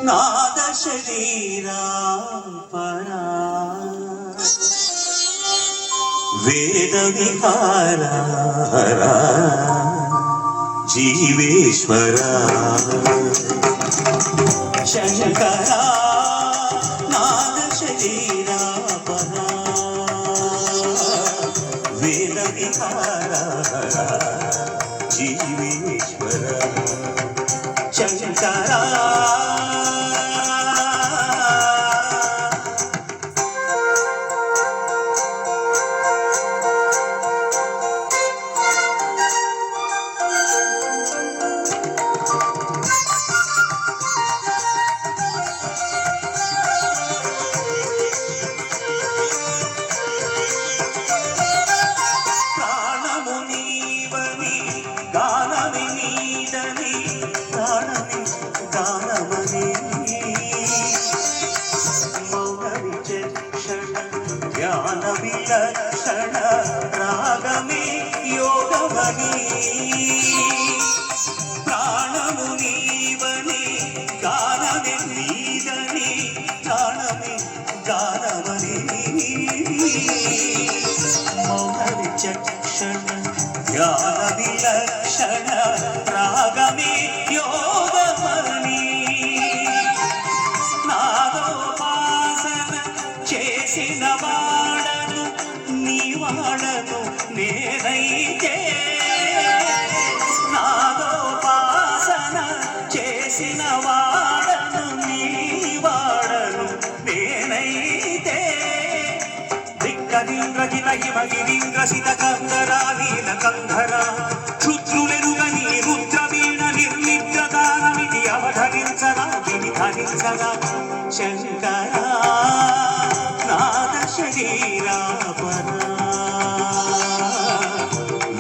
నాద శరీరా పరా వేద విహారా జీవేశ్వరా శంకరా నాద శరీరా పరా వేద విహారా జీవేశ్వరా శంకరా జ్ఞాన విలక్షణ రాగమే యోగమని ప్రాణము నీవని గానమే నీదని ప్రాణమే గానమని మౌన విచక్షణ జ్ఞాన విలక్షణ రాగమే యోగమని చేసిన వాడను నీ వాడను నేనైతే నాదోపాసన చేసిన వాడను నీ వాడను నేనైతే దిక్కదింద్రజిత హిమగిరీంద్రసిత కంధరాలీల కంధర క్షుద్రులెరుగని రుద్రవీణ నిర్నిద్రదానమిది అవధరించగా వినిధరించగా శంకరా నాద శరీరా పరా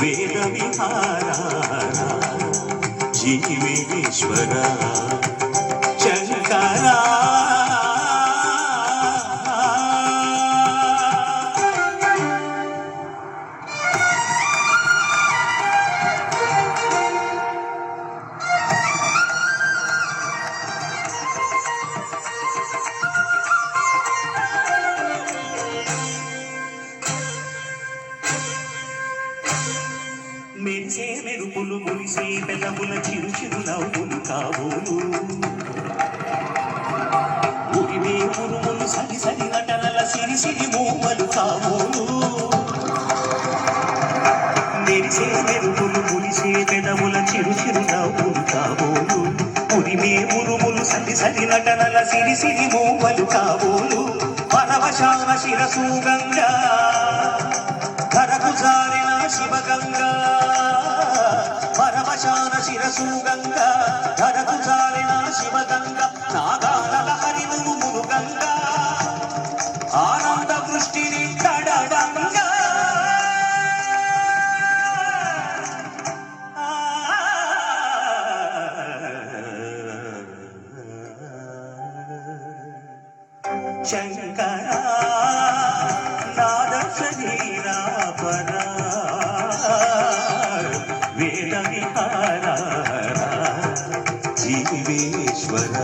వేద విహారా జీవేశ్వరా శంకరా మెరిసే మెరుపులు మురిసే పెదవుల చిరు చిరు నవ్వులు కాబోలు ఉరివే ఉరుములు సరి సరి నటనల సిరి సిరి మూవలు కాబోలు మెరిసే మెరుపులు మురిసే పెదవుల చిరు చిరు నవ్వులు కాబోలు ఉరివే ఉరుములు సరి సరి నటనల సిరి సిరి మూవలు కాబోలు పరవశాన శిరసు గంగా ధరకు జారిన శివగంగా పరమశాన శిరసు గంగా ధరకు జారిన శివగంగా నాగాల హరిను మురుగంగా ఆనంద వృష్టిని తడడంగా శంకరా నాద శరీరా పరా వేద విహారా జీవేశ్వర